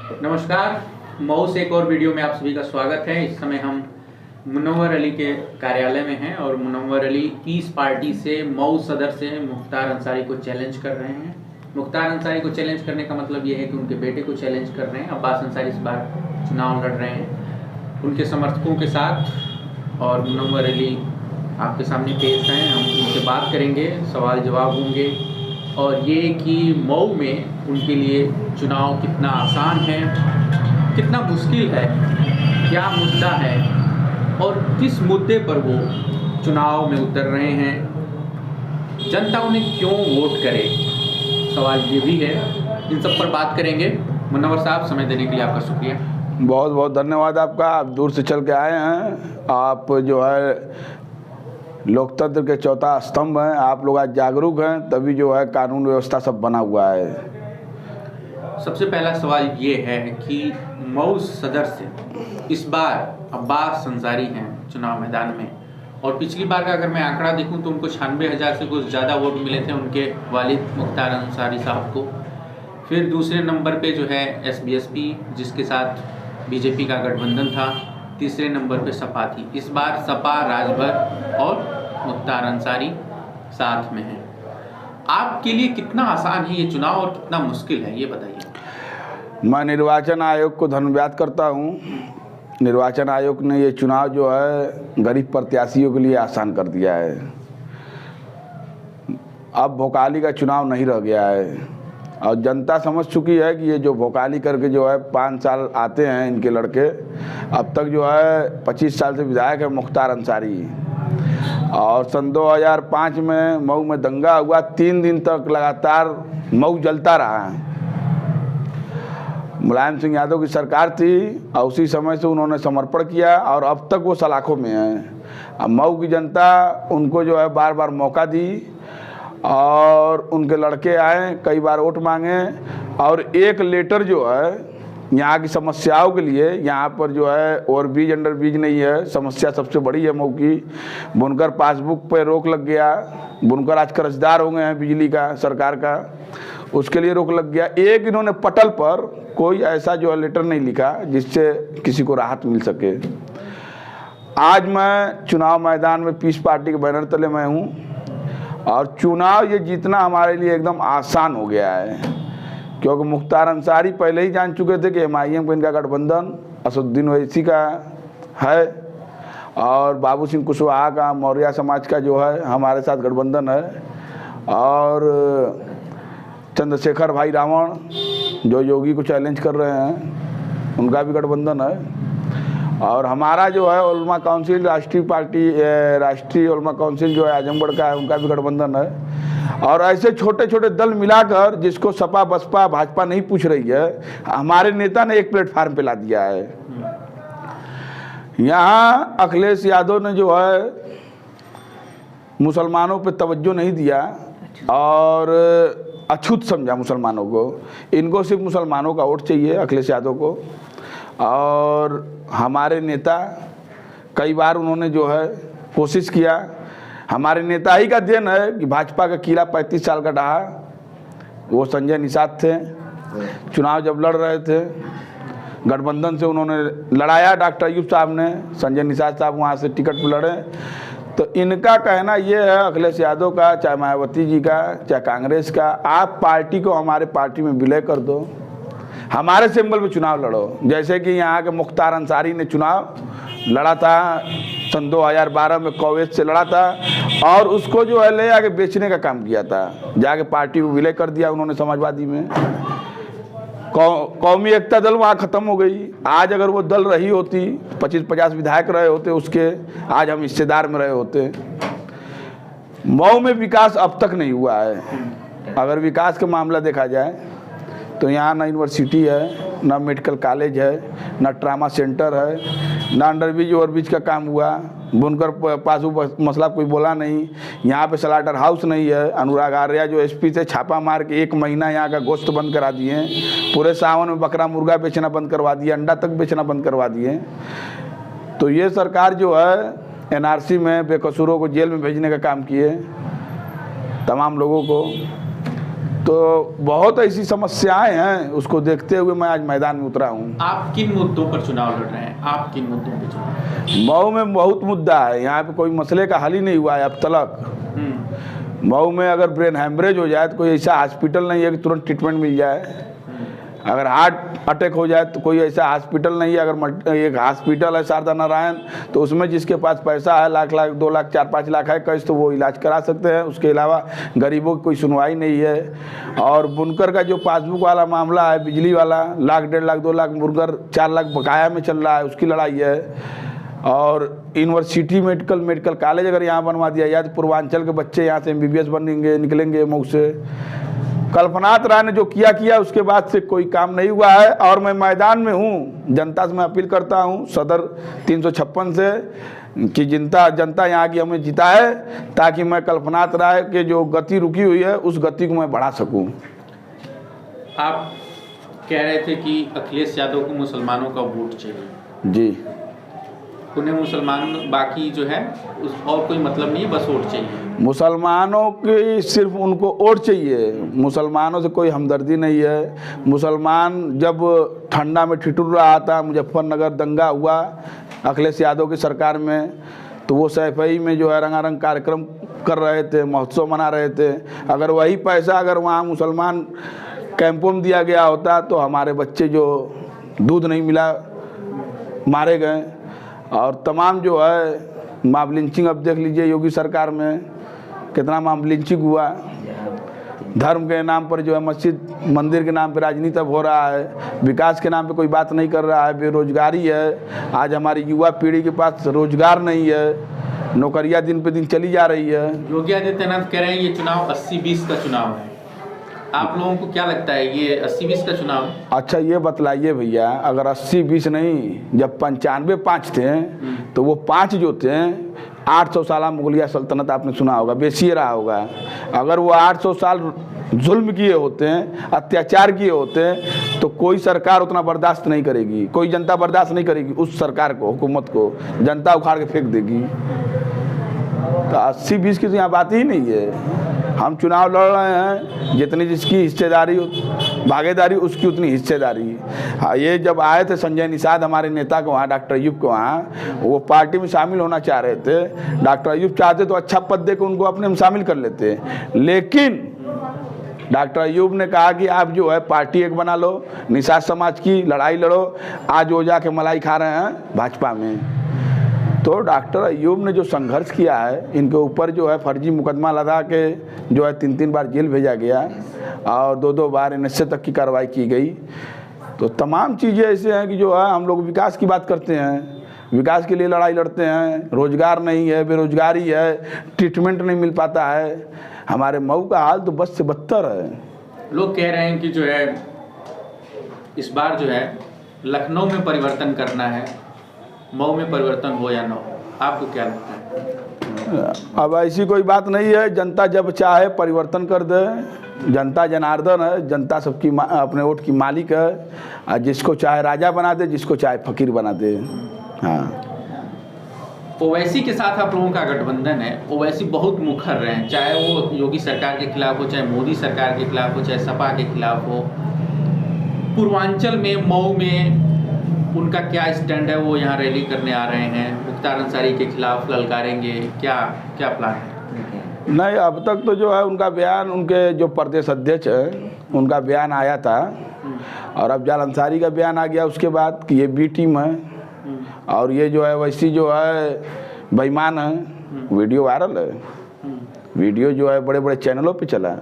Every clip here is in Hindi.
नमस्कार। मऊ से एक और वीडियो में आप सभी का स्वागत है। इस समय हम मुनव्वर अली के कार्यालय में हैं और मुनव्वर अली पीस पार्टी से मऊ सदर से मुख्तार अंसारी को चैलेंज कर रहे हैं। मुख्तार अंसारी को चैलेंज करने का मतलब ये है कि उनके बेटे को चैलेंज कर रहे हैं। अब्बास अंसारी इस बार चुनाव लड़ रहे हैं उनके समर्थकों के साथ और मुनव्वर अली आपके सामने पेश हैं। हम उनसे बात करेंगे, सवाल जवाब होंगे और ये कि मऊ में उनके लिए चुनाव कितना आसान है, कितना मुश्किल है, क्या मुद्दा है और किस मुद्दे पर वो चुनाव में उतर रहे हैं, जनता उन्हें क्यों वोट करे, सवाल ये भी है। इन सब पर बात करेंगे। मुनव्वर साहब, समय देने के लिए आपका शुक्रिया। बहुत बहुत धन्यवाद आपका। आप दूर से चल के आए हैं। आप जो है लोकतंत्र के चौथा स्तंभ हैं। आप लोग आज जागरूक हैं, तभी जो है कानून व्यवस्था सब बना हुआ है। सबसे पहला सवाल ये है कि मऊ सदर से इस बार अब्बास अंसारी हैं चुनाव मैदान में और पिछली बार का अगर मैं आंकड़ा देखूं तो उनको 96,000 से कुछ ज़्यादा वोट मिले थे उनके वालिद मुख्तार अंसारी साहब को। फिर दूसरे नंबर पे जो है SBSP जिसके साथ बीजेपी का गठबंधन था, तीसरे नंबर पे सपा थी। इस बार सपा, राजभर और मुख्तार अंसारी साथ में हैं। आपके लिए कितना आसान है ये चुनाव और कितना मुश्किल है, ये बताइए। मैं निर्वाचन आयोग को धन्यवाद करता हूं। निर्वाचन आयोग ने ये चुनाव जो है गरीब प्रत्याशियों के लिए आसान कर दिया है। अब भोकाली का चुनाव नहीं रह गया है और जनता समझ चुकी है कि ये जो भोकाली करके जो है 5 साल आते हैं इनके लड़के, अब तक जो है 25 साल से विधायक है मुख्तार अंसारी। और सन 2005 में मऊ में दंगा हुआ, 3 दिन तक लगातार मऊ जलता रहा। मुलायम सिंह यादव की सरकार थी और उसी समय से उन्होंने समर्पण किया और अब तक वो सलाखों में हैं। अब मऊ की जनता उनको जो है बार बार मौका दी और उनके लड़के आए, कई बार वोट मांगे और एक लेटर जो है यहाँ की समस्याओं के लिए, यहाँ पर जो है ओवरब्रिज अंडरब्रिज नहीं है, समस्या सबसे बड़ी है मऊ की। बुनकर पासबुक पे रोक लग गया, बुनकर आज कर्जदार हो गए हैं बिजली का, सरकार का, उसके लिए रोक लग गया। एक इन्होंने पटल पर कोई ऐसा जो है लेटर नहीं लिखा जिससे किसी को राहत मिल सके। आज मैं चुनाव मैदान में पीस पार्टी के बैनर तले मैं हूँ और चुनाव ये जीतना हमारे लिए एकदम आसान हो गया है, क्योंकि मुख्तार अंसारी पहले ही जान चुके थे कि MIM को इनका गठबंधन असदुद्दीन ओवैसी का है और बाबू सिंह कुशवाहा का, मौर्य समाज का जो है हमारे साथ गठबंधन है और चंद्रशेखर भाई रावण जो योगी को चैलेंज कर रहे हैं उनका भी गठबंधन है और हमारा जो है उलमा काउंसिल राष्ट्रीय उलमा काउंसिल जो है आजमगढ़ का है, उनका भी गठबंधन है। और ऐसे छोटे छोटे दल मिलाकर जिसको सपा बसपा भाजपा नहीं पूछ रही है, हमारे नेता ने एक प्लेटफार्म पे ला दिया है। यहाँ अखिलेश यादव ने जो है मुसलमानों पे तवज्जो नहीं दिया और अछूत समझा मुसलमानों को। इनको सिर्फ मुसलमानों का वोट चाहिए, अखिलेश यादव को। और हमारे नेता कई बार उन्होंने जो है कोशिश किया, हमारे नेता ही का देन है कि भाजपा का किला 35 साल का रहा। वो संजय निषाद थे, चुनाव जब लड़ रहे थे गठबंधन से उन्होंने लड़ाया, डॉक्टर अयूब साहब ने, संजय निषाद साहब वहाँ से टिकट पर लड़े। तो इनका कहना ये है, अखिलेश यादव का, चाहे मायावती जी का, चाहे कांग्रेस का, आप पार्टी को हमारे पार्टी में विलय कर दो, हमारे सिंबल पे चुनाव लड़ो। जैसे कि यहाँ के मुख्तार अंसारी ने चुनाव लड़ा था सन 2012 में, कॉवेज से लड़ा था और उसको जो है ले आके बेचने का काम किया था, जाके पार्टी को विलय कर दिया उन्होंने समाजवादी में। कौमी एकता दल वहाँ ख़त्म हो गई। आज अगर वो दल रही होती, 25-50 विधायक रहे होते उसके, आज हम हिस्सेदार में रहे होते। मऊ में विकास अब तक नहीं हुआ है। अगर विकास का मामला देखा जाए तो यहाँ ना यूनिवर्सिटी है, ना मेडिकल कॉलेज है, ना ट्रामा सेंटर है, ना अंडरब्रिज ओवरब्रिज का काम हुआ। बुनकर पासू मसला कोई बोला नहीं। यहाँ पे स्लाटर हाउस नहीं है। अनुराग आर्या जो SP से छापा मार के 1 महीना यहाँ का गोश्त बंद करा दिए। पूरे सावन में बकरा मुर्गा बेचना बंद करवा दिए, अंडा तक बेचना बंद करवा दिए। तो ये सरकार जो है NRC में बेकसूरों को जेल में भेजने का काम किए, तमाम लोगों को। तो बहुत ऐसी समस्याएं हैं, उसको देखते हुए मैं आज मैदान में उतरा हूँ। आप किन मुद्दों पर चुनाव लड़ रहे हैं? आप किन मुद्दों पर चुनाव? मऊ में बहुत मुद्दा है, यहाँ पे कोई मसले का हल ही नहीं हुआ है अब तक। मऊ में अगर ब्रेन हैमरेज हो जाए तो कोई ऐसा हॉस्पिटल नहीं है कि तुरंत ट्रीटमेंट मिल जाए। अगर हार्ट अटैक हो जाए तो कोई ऐसा हॉस्पिटल नहीं है। अगर एक हॉस्पिटल है शारदा नारायण, तो उसमें जिसके पास पैसा है, लाख 2 लाख 4-5 लाख है कैश, तो वो इलाज करा सकते हैं। उसके अलावा गरीबों की कोई सुनवाई नहीं है। और बुनकर का जो पासबुक वाला मामला है, बिजली वाला, 1 लाख 1.5 लाख 2 लाख बुनकर 4 लाख बकाया में चल रहा है, उसकी लड़ाई है। और यूनिवर्सिटी मेडिकल कॉलेज अगर यहाँ बनवा दिया जाए तो पूर्वांचल के बच्चे यहाँ से MBBS बनेंगे, निकलेंगे मऊ से। कल्पनाथ राय ने जो किया उसके बाद से कोई काम नहीं हुआ है। और मैं मैदान में हूँ, जनता से मैं अपील करता हूँ सदर 356 से कि जनता यहाँ की हमें जिताए, ताकि मैं कल्पनाथ राय के जो गति रुकी हुई है उस गति को मैं बढ़ा सकूँ। आप कह रहे थे कि अखिलेश यादव को मुसलमानों का वोट चाहिए। जी, उन्हें मुसलमान बाकी जो है उस और कोई मतलब नहीं, बस वोट चाहिए। मुसलमानों की सिर्फ उनको वोट चाहिए, मुसलमानों से कोई हमदर्दी नहीं है। मुसलमान जब ठंडा में ठिठुर रहा था, मुजफ्फरनगर दंगा हुआ अखिलेश यादव की सरकार में, तो वो सैफई में जो है रंगारंग कार्यक्रम कर रहे थे, महोत्सव मना रहे थे। अगर वही पैसा अगर वहाँ मुसलमान कैंपों में दिया गया होता तो हमारे बच्चे जो दूध नहीं मिला मारे गए। और तमाम जो है मॉब लिंचिंग, अब देख लीजिए योगी सरकार में कितना मॉब लिंचिंग हुआ। धर्म के नाम पर जो है मस्जिद मंदिर के नाम पर राजनीति अब हो रहा है, विकास के नाम पे कोई बात नहीं कर रहा है। बेरोजगारी है, आज हमारी युवा पीढ़ी के पास रोजगार नहीं है, नौकरियां दिन पे दिन चली जा रही है। योगी आदित्यनाथ कह रहे हैं ये चुनाव 80-20 का चुनाव है। आप लोगों को क्या लगता है ये 80-20 का चुनाव? अच्छा ये बतलाइए भैया, अगर 80-20 नहीं, जब 95-5 थे तो वो 5 जो थे 800 साल मुगलिया सल्तनत आपने सुना होगा, बेसिए रहा होगा। अगर वो 800 साल जुल्म किए होते हैं, अत्याचार किए होते हैं, तो कोई सरकार उतना बर्दाश्त नहीं करेगी, कोई जनता बर्दाश्त नहीं करेगी उस सरकार को, हुकूमत को। जनता उखाड़ के फेंक देगी। तो 80-20 की तो यहाँ बात ही नहीं है। हम चुनाव लड़ रहे हैं, जितनी जिसकी हिस्सेदारी भागीदारी उसकी उतनी हिस्सेदारी। हाँ, ये जब आए थे संजय निषाद हमारे नेता को वहाँ, डॉक्टर अयूब को वहाँ, वो पार्टी में शामिल होना चाह रहे थे। डॉक्टर अयूब चाहते तो अच्छा पद दे के उनको अपने में शामिल कर लेते, लेकिन डॉक्टर अयूब ने कहा कि आप जो है पार्टी एक बना लो, निषाद समाज की लड़ाई लड़ो। आज वो जाके मलाई खा रहे हैं भाजपा में। तो डॉक्टर अयूब ने जो संघर्ष किया है, इनके ऊपर जो है फर्जी मुकदमा लगा के जो है 3-3 बार जेल भेजा गया और 2-2 बार NSA तक की कार्रवाई की गई। तो तमाम चीज़ें ऐसे हैं कि जो है हम लोग विकास की बात करते हैं, विकास के लिए लड़ाई लड़ते हैं। रोजगार नहीं है, बेरोजगारी है, ट्रीटमेंट नहीं मिल पाता है। हमारे मऊ का हाल तो बस से बदतर है। लोग कह रहे हैं कि जो है इस बार जो है लखनऊ में परिवर्तन करना है, मऊ में परिवर्तन हो या ना हो, आपको क्या लगता है? अब ऐसी कोई बात नहीं है, जनता जब चाहे परिवर्तन कर दे। जनता जनार्दन है, जनता सबकी अपने वोट की मालिक है, और जिसको चाहे राजा बना दे, जिसको चाहे फकीर बना दे। हाँ, ओवैसी के साथ आप लोगों का गठबंधन है। ओवैसी बहुत मुखर रहे हैं, चाहे वो योगी सरकार के खिलाफ हो, चाहे मोदी सरकार के खिलाफ हो, चाहे सपा के खिलाफ हो। पूर्वांचल में मऊ में उनका क्या स्टैंड है? वो यहाँ रैली करने आ रहे हैं, मुख्तार अंसारी के खिलाफ ललकारेंगे, क्या प्लान है? नहीं, अब तक तो जो है उनका बयान, उनके जो प्रदेश अध्यक्ष हैं उनका बयान आया था, और अब जाल अंसारी का बयान आ गया उसके बाद कि ये बी टीम है, और ये जो है वैसी जो है बेईमान है। वीडियो वायरल है, वीडियो जो है बड़े बड़े चैनलों पे चला,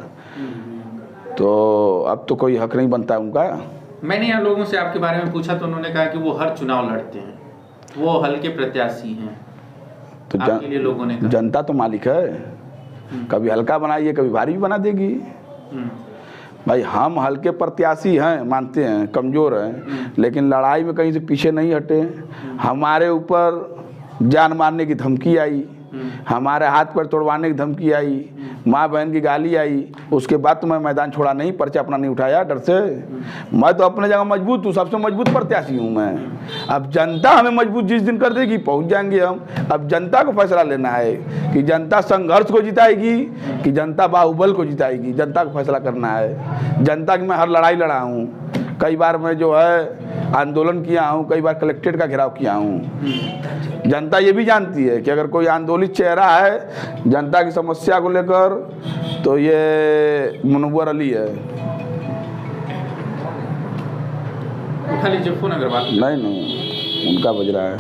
तो अब तो कोई हक नहीं बनता उनका। मैंने यहाँ लोगों से आपके बारे में पूछा तो उन्होंने कहा कि वो हर चुनाव लड़ते हैं, वो हल्के प्रत्याशी हैं। तो आपके लिए लोगों ने कहा जनता तो मालिक है, कभी हल्का बनाइए कभी भारी भी बना देगी। भाई हम हल्के प्रत्याशी हैं, मानते हैं कमज़ोर हैं, लेकिन लड़ाई में कहीं से पीछे नहीं हटे। हमारे ऊपर जान मारने की धमकी आई, हमारे हाथ पर तोड़वाने की धमकी आई, माँ बहन की गाली आई, उसके बाद तो मैं मैदान छोड़ा नहीं, पर्चा अपना नहीं उठाया डर से। मैं तो अपने जगह मजबूत हूँ, सबसे मजबूत प्रत्याशी हूँ मैं। अब जनता हमें मजबूत जिस दिन कर देगी पहुँच जाएंगे हम। अब जनता को फैसला लेना है कि जनता संघर्ष को जिताएगी कि जनता बाहुबल को जिताएगी, जनता को फैसला करना है। जनता की मैं हर लड़ाई लड़ा हूँ, कई बार मैं जो है आंदोलन किया हूँ, कई बार कलेक्ट्रेट का घेराव किया हूँ। जनता ये भी जानती है कि अगर कोई आंदोलित चेहरा है जनता की समस्या को लेकर तो ये मुनव्वर अली है। उठा लीजिए फोन अगर बात नहीं उनका बज रहा है।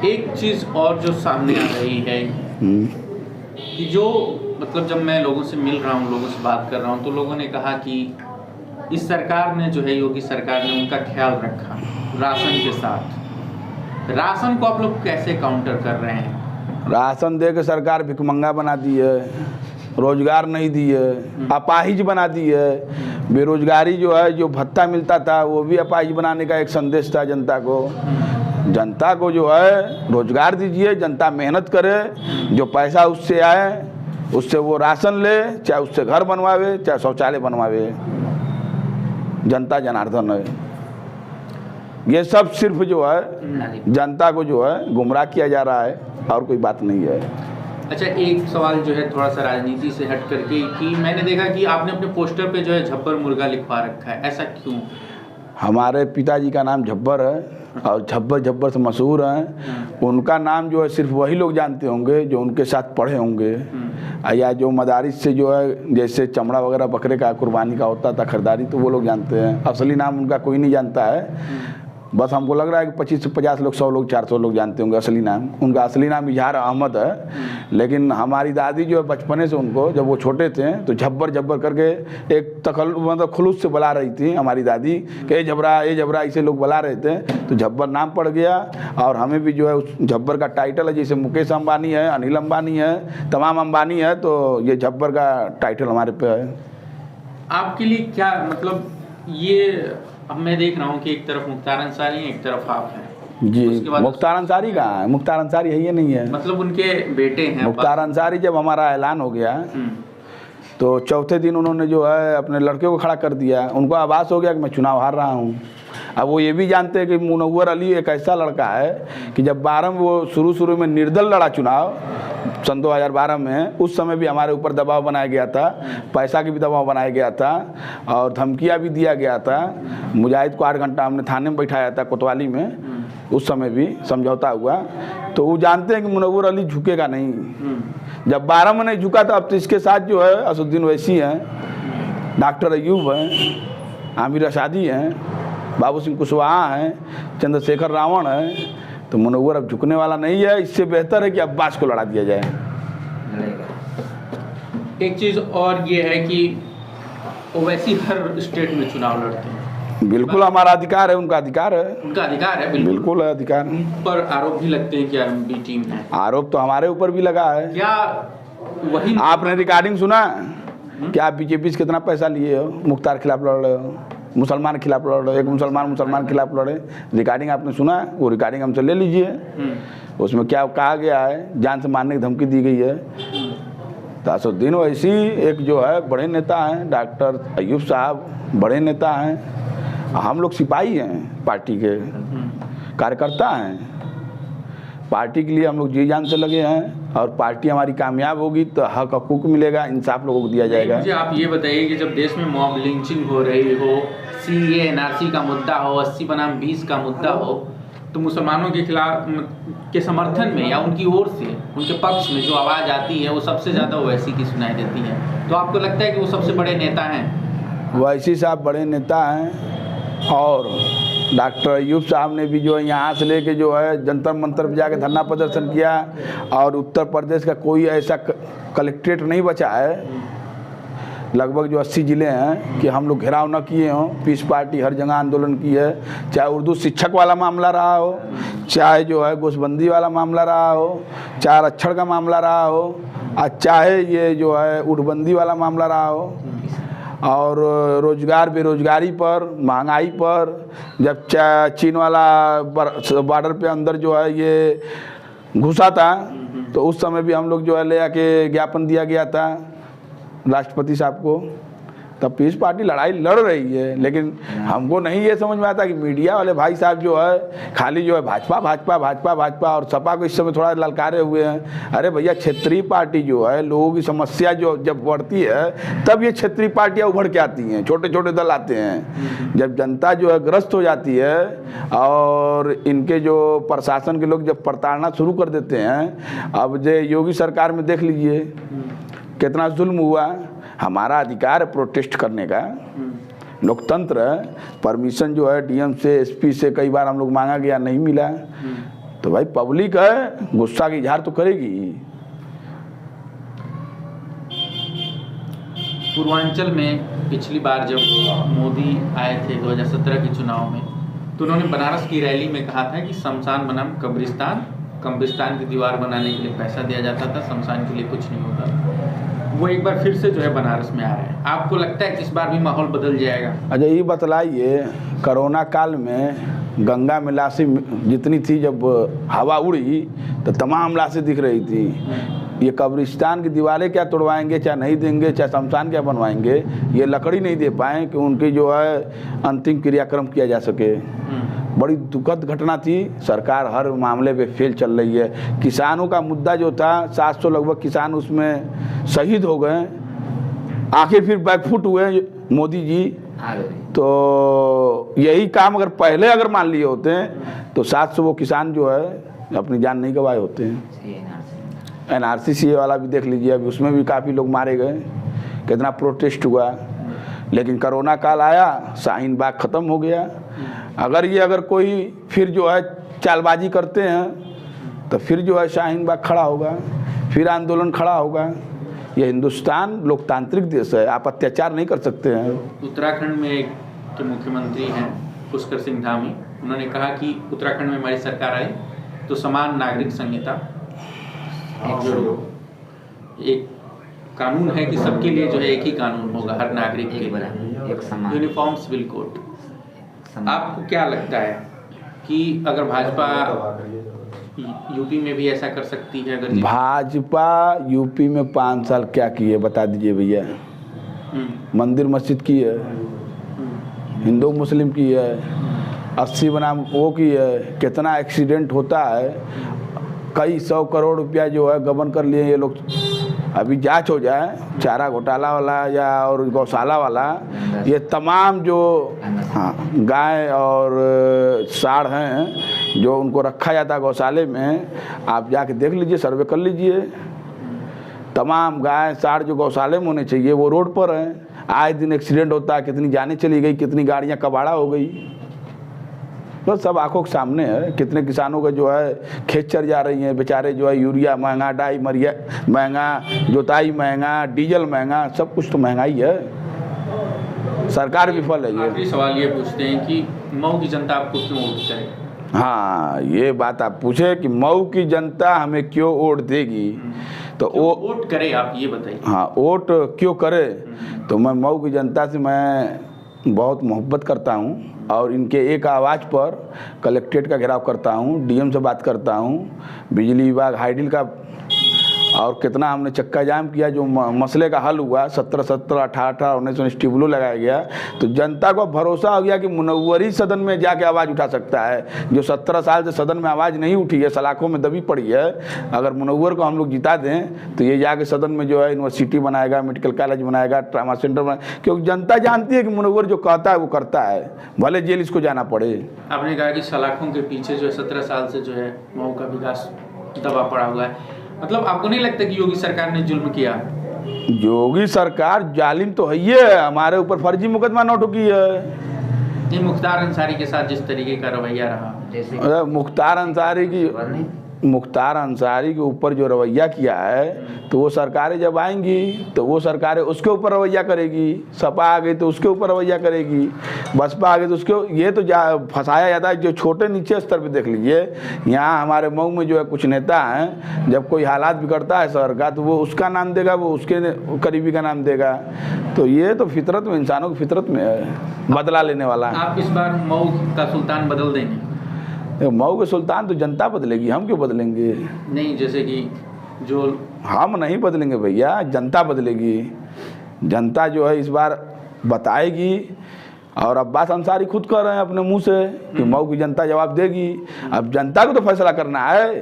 एक चीज़ और जो सामने आ रही है कि जो मतलब जब मैं लोगों से मिल रहा हूँ, लोगों से बात कर रहा हूँ, तो लोगों ने कहा कि इस सरकार ने जो है, योगी सरकार ने उनका ख्याल रखा राशन के साथ। राशन को आप लोग कैसे काउंटर कर रहे हैं? राशन दे के सरकार भिखमंगा बना दी है, रोजगार नहीं दी है, अपाहिज बना दी है। बेरोजगारी जो है, जो भत्ता मिलता था वो भी अपाहिज बनाने का एक संदेश था जनता को। जनता को जो है रोजगार दीजिए, जनता मेहनत करे, जो पैसा उससे आए उससे वो राशन ले, चाहे उससे घर बनवावे चाहे शौचालय बनवावे। जनता जनार्दन है। ये सब सिर्फ जो है जनता को जो है गुमराह किया जा रहा है और कोई बात नहीं है। अच्छा, एक सवाल जो है थोड़ा सा राजनीति से हट करके कि मैंने देखा कि आपने अपने पोस्टर पे जो है झब्बर मुर्गा लिखवा रखा है, ऐसा क्यों? हमारे पिताजी का नाम झब्बर है और झब्बर झब्बर से मशहूर हैं। उनका नाम जो है सिर्फ वही लोग जानते होंगे जो उनके साथ पढ़े होंगे, या जो मदारिस से जो है जैसे चमड़ा वगैरह बकरे का कुर्बानी का होता था खरीदारी, तो वो लोग जानते हैं। असली नाम उनका कोई नहीं जानता है। बस हमको लग रहा है कि 25 से 50 लोग, 100 लोग, 400 लोग जानते होंगे असली नाम। उनका असली नाम इजहार अहमद है। लेकिन हमारी दादी जो है बचपने से उनको, जब वो छोटे थे तो झब्बर झब्बर करके एक मतलब खुलूस से बुला रही थी हमारी दादी कि ए जबरा ऐसे लोग बुला रहे थे, तो झब्बर नाम पड़ गया। और हमें भी जो है उस झब्बर का टाइटल है, जैसे मुकेश अंबानी है, अनिल अंबानी है, तमाम अंबानी है, तो ये झब्बर का टाइटल हमारे पे है। आपके लिए क्या मतलब, ये अब मैं देख रहा हूँ कि एक तरफ मुख्तार अंसारी है, एक तरफ आप हैं जी। मुख्तार अंसारी कहाँ है? मुख्तार अंसारी है ये नहीं है, मतलब उनके बेटे हैं मुख्तार अंसारी। जब हमारा ऐलान हो गया तो चौथे दिन उन्होंने जो है अपने लड़के को खड़ा कर दिया। उनको आभास हो गया कि मैं चुनाव हार रहा हूँ। अब वो ये भी जानते हैं कि मुनव्वर अली एक ऐसा लड़का है कि जब 12 में वो शुरू में निर्दल लड़ा चुनाव सन 2012 में, उस समय भी हमारे ऊपर दबाव बनाया गया था, पैसा की भी दबाव बनाया गया था और धमकियाँ भी दिया गया था। मुजाहिद को 8 घंटा हमने थाने में बैठाया था कोतवाली में, उस समय भी समझौता हुआ। तो वो जानते हैं कि मुनव्वर अली झुकेगा नहीं। जब 12 में नहीं झुका था, अब तो इसके साथ जो है असदुद्दीन ओवैसी हैं, डॉक्टर अयूब हैं, आमिर रशादी हैं, बाबू सिंह कुशवाहा हैं, चंद्रशेखर रावण है। तो मुनव्वर अब झुकने वाला नहीं है। इससे बेहतर है कि अब्बास को लड़ा दिया जाए। एक चीज़ और ये है कि ओवैसी हर स्टेट में चुनाव लड़ते हैं। बिल्कुल हमारा अधिकार है, उनका अधिकार है, उनका अधिकार है, बिल्कुल है अधिकार। पर आरोप भी लगते हैं कि आरएमबी टीम है। आरोप तो हमारे ऊपर भी लगा है। क्या वही आपने रिकॉर्डिंग सुना कि आप बीजेपी से कितना पैसा लिए हो, मुख्तार खिलाफ लड़ रहे हो, मुसलमान खिलाफ लड़ रहे हो, एक मुसलमान खिलाफ लड़े? रिकॉर्डिंग आपने सुना? वो रिकॉर्डिंग हमसे ले लीजिए। उसमें क्या कहा गया है, जान से मारने की धमकी दी गई है। तो असदुद्दीन ओवैसी एक जो है बड़े नेता हैं, डॉक्टर अयूब साहब बड़े नेता हैं, हम लोग सिपाही हैं, पार्टी के कार्यकर्ता हैं। पार्टी के लिए हम लोग जी जान से लगे हैं और पार्टी हमारी कामयाब होगी तो हक हकूक मिलेगा, इंसाफ लोगों को दिया जाएगा। मुझे आप ये बताइए कि जब देश में मॉब लिंचिंग हो रही हो, CAA NRC का मुद्दा हो, 80 बनाम 20 का मुद्दा हो, तो मुसलमानों के खिलाफ के समर्थन में या उनकी ओर से, उनके पक्ष में जो आवाज़ आती है वो सबसे ज़्यादा ओवैसी की सुनाई देती है। तो आपको लगता है कि वो सबसे बड़े नेता हैं? ओवैसी साहब बड़े नेता हैं और डॉक्टर अयूब साहब ने भी जो है यहाँ से लेके जो है जंतर मंतर पर जाके धरना प्रदर्शन किया। और उत्तर प्रदेश का कोई ऐसा कलेक्ट्रेट नहीं बचा है, लगभग जो 80 ज़िले हैं कि हम लोग घेराव न किए हों। पीस पार्टी हर जगह आंदोलन की है, चाहे उर्दू शिक्षक वाला मामला रहा हो, चाहे जो है गोशबंदी वाला मामला रहा हो, चाहे आरक्षण का मामला रहा हो, और चाहे ये जो है उठबंदी वाला मामला रहा हो, और रोजगार बेरोजगारी पर, महंगाई पर, जब चीन वाला बॉर्डर पे अंदर जो है ये घुसा था, तो उस समय भी हम लोग जो है ले आके ज्ञापन दिया गया था राष्ट्रपति साहब को। तब पीस पार्टी लड़ाई लड़ रही है, लेकिन हमको नहीं ये समझ में आता कि मीडिया वाले भाई साहब जो है खाली जो है भाजपा भाजपा भाजपा भाजपा, और सपा को इस समय थोड़ा ललकारे हुए हैं। अरे भैया, क्षेत्रीय पार्टी जो है, लोगों की समस्या जो जब बढ़ती है तब ये क्षेत्रीय पार्टियाँ उभर के आती हैं, छोटे छोटे दल आते हैं। जब जनता जो है ग्रस्त हो जाती है और इनके जो प्रशासन के लोग जब प्रताड़ना शुरू कर देते हैं, अब जो योगी सरकार में देख लीजिए कितना जुल्म हुआ। हमारा अधिकार है प्रोटेस्ट करने का, लोकतंत्र है। परमिशन जो है डीएम से, एसपी से कई बार हम लोग मांगा गया, नहीं मिला। तो भाई पब्लिक है, गुस्सा की इजहार तो करेगी। पूर्वांचल में पिछली बार जब मोदी आए थे 2017 के चुनाव में, तो उन्होंने बनारस की रैली में कहा था कि शमशान बनाम कब्रिस्तान, कब्रिस्तान की दीवार बनाने के लिए पैसा दिया जाता था, शमशान के लिए कुछ नहीं होता। वो एक बार फिर से जो है बनारस में आ रहे हैं। आपको लगता है कि इस बार भी माहौल बदल जाएगा? अच्छा, ये बतलाइए, कोरोना काल में गंगा में लाशें जितनी थी, जब हवा उड़ी तो तमाम लाशें दिख रही थी। ये कब्रिस्तान की दीवारें क्या तोड़वाएंगे, चाहे नहीं देंगे, चाहे शमशान क्या बनवाएंगे, ये लकड़ी नहीं दे पाए कि उनकी जो है अंतिम क्रियाक्रम किया जा सके। बड़ी दुखद घटना थी। सरकार हर मामले पे फेल चल रही है। किसानों का मुद्दा जो था, 700 लगभग किसान उसमें शहीद हो गए, आखिर फिर बैकफुट हुए मोदी जी। तो यही काम अगर पहले अगर मान लिए होते हैं तो 700 वो किसान जो है अपनी जान नहीं गंवाए होते हैं। NRC वाला भी देख लीजिए, अभी उसमें भी काफ़ी लोग मारे गए, कितना प्रोटेस्ट हुआ। लेकिन कोरोना काल आया, शाहीन बाग ख़त्म हो गया। अगर कोई फिर जो है चालबाजी करते हैं तो फिर जो है शाहीन बाग खड़ा होगा, फिर आंदोलन खड़ा होगा। ये हिंदुस्तान लोकतांत्रिक देश है, आप अत्याचार नहीं कर सकते हैं। उत्तराखंड में एक के मुख्यमंत्री हैं पुष्कर सिंह धामी, उन्होंने कहा कि उत्तराखंड में हमारी सरकार आई तो समान नागरिक संहिता, एक कानून है कि सबके लिए जो है एक ही कानून होगा, हर नागरिक के लिए एक समान यूनिफॉर्म सिविल कोड। आपको क्या लगता है कि अगर भाजपा यूपी में भी ऐसा कर सकती है? अगर भाजपा यूपी में 5 साल क्या की है बता दीजिए भैया। मंदिर मस्जिद की है, हिंदू मुस्लिम की है, 80 बनाम वो की है। कितना एक्सीडेंट होता है, कई 100 करोड़ रुपया जो है गबन कर लिए ये लोग। अभी जांच हो जाए, चारा घोटाला वाला या और गौशाला वाला, ये तमाम जो गाय और साढ़ हैं जो उनको रखा जाता है गौशाले में, आप जाके देख लीजिए, सर्वे कर लीजिए। तमाम गाय साढ़ जो गौशाले में होने चाहिए वो रोड पर हैं। आए दिन एक्सीडेंट होता है, कितनी जानें चली गई, कितनी गाड़ियाँ कबाड़ा हो गई, तो सब आंखों के सामने है। कितने किसानों का जो है खेत चर जा रही हैं, बेचारे जो है यूरिया महंगा, डाई मरिया महंगा, जोताई महंगा, डीजल महंगा, सब कुछ तो महंगाई है। सरकार विफल है। आखिरी सवाल ये पूछते हैं कि मऊ की जनता आपको क्यों वोट करे? हाँ, ये बात आप पूछे कि मऊ की जनता हमें क्यों वोट देगी, तो वो वोट करे, आप ये बताइए। हाँ, वोट क्यों करे, तो मैं मऊ की जनता से मैं बहुत मोहब्बत करता हूँ और इनके एक आवाज़ पर कलेक्ट्रेट का घेराव करता हूँ, डीएम से बात करता हूँ, बिजली विभाग हाइडिल का, और कितना हमने चक्का जाम किया। जो मसले का हल हुआ 17-17, 18-18, 19-19 ट्यूबलो लगाया गया, तो जनता को भरोसा हो गया कि मुनव्वर ही सदन में जाके आवाज़ उठा सकता है। जो 17 साल से सदन में आवाज़ नहीं उठी है, सलाखों में दबी पड़ी है, अगर मुनव्वर को हम लोग जिता दें तो ये जाके सदन में जो है यूनिवर्सिटी बनाएगा, मेडिकल कॉलेज बनाएगा, ट्रामा सेंटर बनाएगा, क्योंकि जनता जानती है कि मुनव्वर जो कहता है वो करता है, भले जेल इसको जाना पड़े। आपने कहा कि सलाखों के पीछे जो है 17 साल से जो है मऊ का विकास दबा पड़ा हुआ है, मतलब आपको नहीं लगता कि योगी सरकार ने जुल्म किया? योगी सरकार जालिम तो है ही है, हमारे ऊपर फर्जी मुकदमा नोट की है। ये मुख्तार अंसारी के साथ जिस तरीके का रवैया रहा, जैसे मुख्तार अंसारी के ऊपर जो रवैया किया है, तो वो सरकारें जब आएंगी तो वो सरकारें उसके ऊपर रवैया करेगी। सपा आ गई तो उसके ऊपर रवैया करेगी, बसपा आ गई तो उसके, ये तो फंसाया जाता है। जो छोटे नीचे स्तर पे देख लीजिए, यहाँ हमारे मऊ में जो है कुछ नेता हैं, जब कोई हालात बिगड़ता है शहर का तो वो उसका नाम देगा, वो उसके करीबी का नाम देगा। तो ये तो फितरत में, इंसानों की फितरत में है बदला लेने वाला। आप इस बार मऊ का सुल्तान बदल देंगे? मऊ के सुल्तान तो जनता बदलेगी, हम क्यों बदलेंगे? नहीं, जैसे कि जो हम नहीं बदलेंगे भैया, जनता बदलेगी। जनता जो है इस बार बताएगी, और अब्बास अंसारी खुद कह रहे हैं अपने मुंह से कि मऊ की जनता जवाब देगी। अब जनता को तो फैसला करना है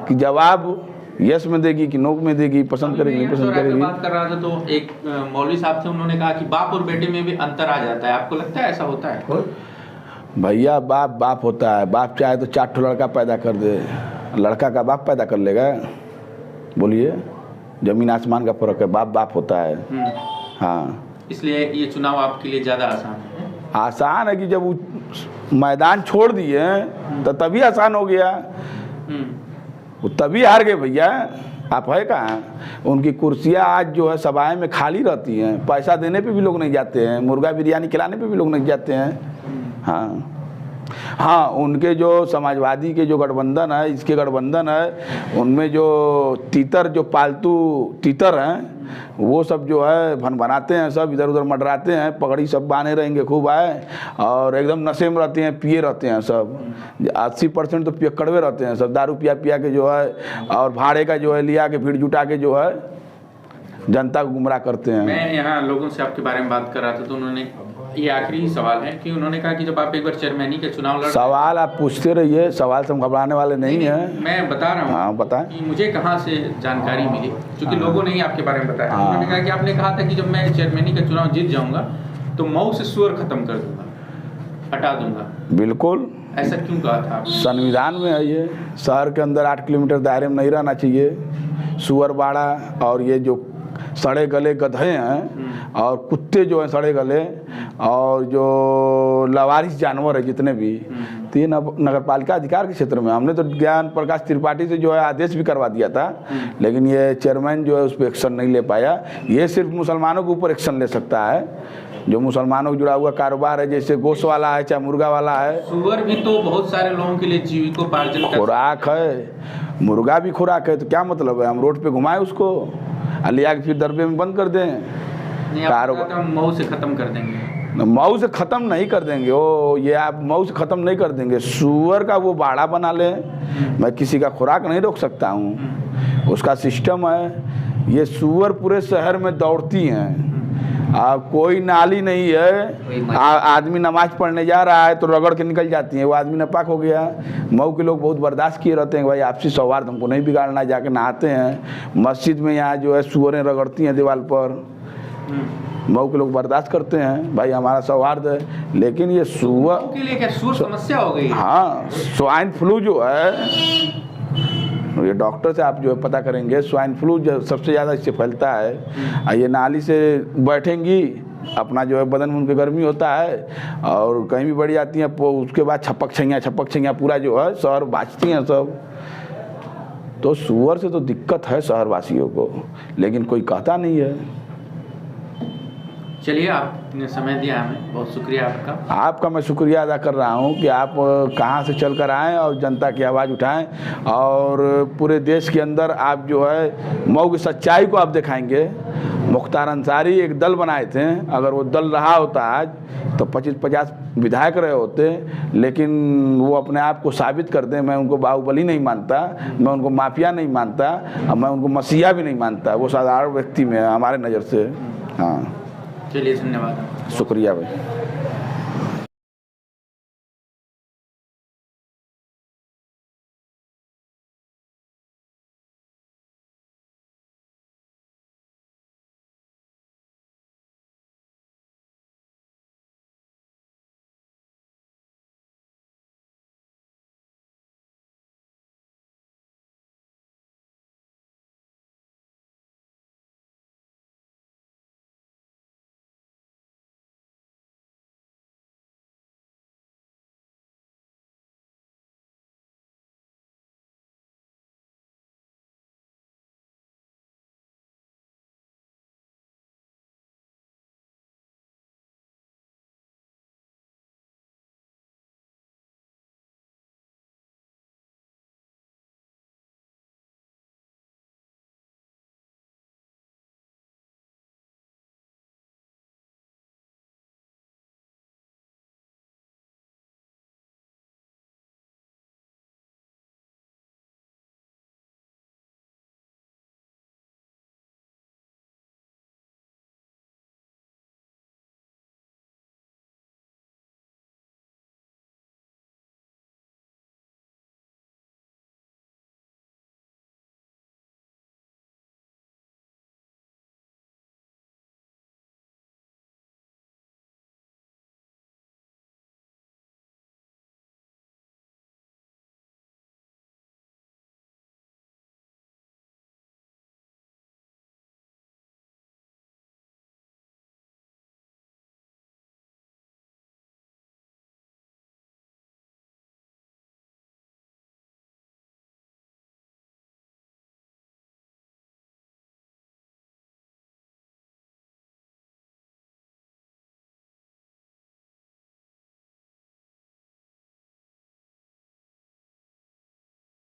कि जवाब यस में देगी कि नो में देगी, पसंद करेगी नहीं पसंद करेगी। बात कर रहा था तो एक मौलवी साहब थे, उन्होंने कहा कि बाप और बेटे में भी अंतर आ जाता है। आपको लगता है ऐसा होता है? भैया बाप बाप होता है, बाप चाहे तो 4 लड़का पैदा कर दे, लड़का का बाप पैदा कर लेगा? बोलिए, जमीन आसमान का फर्क है, बाप बाप होता है। हाँ, इसलिए ये चुनाव आपके लिए ज़्यादा आसान है। आसान है कि जब वो मैदान छोड़ दिए तो तभी आसान हो गया। वो तभी हार गए भैया। आप है कहाँ? उनकी कुर्सियाँ आज जो है सभाएं में खाली रहती हैं, पैसा देने पे भी लोग नहीं जाते हैं, मुर्गा बिरयानी खिलाने पे भी लोग नहीं जाते हैं। हाँ हाँ, उनके जो समाजवादी के जो गठबंधन है, इसके गठबंधन है, उनमें जो तीतर, जो पालतू तीतर हैं, वो सब जो है भन बनाते हैं, सब इधर उधर मंडराते हैं, पगड़ी सब बांधे रहेंगे खूब आए, और एकदम नशे में रहते हैं, पिए रहते हैं सब। 80% तो पियक्कड़वे रहते हैं सब, दारू पिया पिया के जो है, और भाड़े का जो है लिया के भीड़ जुटा के जो है जनता को गुमराह करते हैं। मैं यहाँ लोगों से आपके बारे में बात कर रहा था तो उन्होंने, ये आखिरी सवाल है कि उन्होंने कहा कि जब आप एक बार चेयरमैनी के चुनाव लड़, सवाल आप पूछते रहिए, सवाल से हम घबराने वाले नहीं हैं। मैं बता रहा हूँ। हाँ बताएं। कि मुझे कहाँ से जानकारी मिली, क्योंकि लोगों ने ही आपके बारे में बताया। उन्होंने कहा कि आपने कहा था कि जब मैं चेयरमैनी का चुनाव जीत जाऊँगा तो मऊ से सुअर खत्म कर दूंगा, हटा दूंगा। बिल्कुल। ऐसा क्यों कहा था आपने? संविधान में है ये, शहर के अंदर 8 किलोमीटर दायरे में नहीं रहना चाहिए सुअर बाड़ा, और ये जो सड़े गले गधे हैं और कुत्ते जो हैं सड़े गले, और जो लवारिस जानवर है जितने भी, तो ये नगर पालिका अधिकार के क्षेत्र में। हमने तो ज्ञान प्रकाश त्रिपाठी से जो है आदेश भी करवा दिया था, लेकिन ये चेयरमैन जो है उस पर एक्शन नहीं ले पाया। ये सिर्फ मुसलमानों के ऊपर एक्शन ले सकता है, जो मुसलमानों से जुड़ा हुआ कारोबार है, जैसे गोश्त वाला है चाहे मुर्गा वाला है। सुअर भी तो बहुत सारे लोगों के लिए जीविकोपार्जन का खुराक है, मुर्गा भी खुराक है, तो क्या मतलब है हम रोड पे घुमाएं उसको, लिया के फिर दरबे में बंद कर दें? कारोबार मऊ से ख़त्म कर देंगे? मऊ से ख़त्म नहीं कर देंगे, वो ये आप मऊ से ख़त्म नहीं कर देंगे। सुअर का वो बाड़ा बना ले, मैं किसी का खुराक नहीं रोक सकता हूँ, उसका सिस्टम है। ये सुअर पूरे शहर में दौड़ती हैं, कोई नाली नहीं है, आदमी नमाज पढ़ने जा रहा है तो रगड़ के निकल जाती है, वो आदमी नापाक हो गया। मऊ के लोग बहुत बर्दाश्त किए रहते हैं, भाई आपसी सौहार्द हमको नहीं बिगाड़ना, जाके नहाते हैं मस्जिद में, यहाँ जो है सुअरें रगड़ती हैं दीवार पर, मऊ के लोग बर्दाश्त करते हैं, भाई हमारा सौहार्द है। लेकिन ये सुअर के लिए क्या सुअर समस्या हो गई? हाँ, स्वाइन फ्लू जो है, ये डॉक्टर से आप जो है पता करेंगे, स्वाइन फ्लू जो सबसे ज़्यादा इससे फैलता है। ये नाली से बैठेंगी, अपना जो है बदन में उनके गर्मी होता है, और कहीं भी बढ़ जाती हैं, उसके बाद छपक छैया पूरा जो है शहर बाँचती हैं सब। तो सुअर से तो दिक्कत है शहर वासियों को, लेकिन कोई कहता नहीं है। चलिए, आपने समय दिया हमें, बहुत शुक्रिया आपका। आपका मैं शुक्रिया अदा कर रहा हूं कि आप कहां से चल कर आएँ और जनता की आवाज़ उठाएं, और पूरे देश के अंदर आप जो है मऊ की सच्चाई को आप दिखाएंगे। मुख्तार अंसारी एक दल बनाए थे, अगर वो दल रहा होता आज तो 25-50 विधायक रहे होते, लेकिन वो अपने आप को साबित कर दें। मैं उनको बाहुबली नहीं मानता, मैं उनको माफिया नहीं मानता, और मैं उनको मसीहा भी नहीं मानता, वो साधारण व्यक्ति में हमारे नज़र से। हाँ, चलिए, धन्यवाद। शुक्रिया भाई।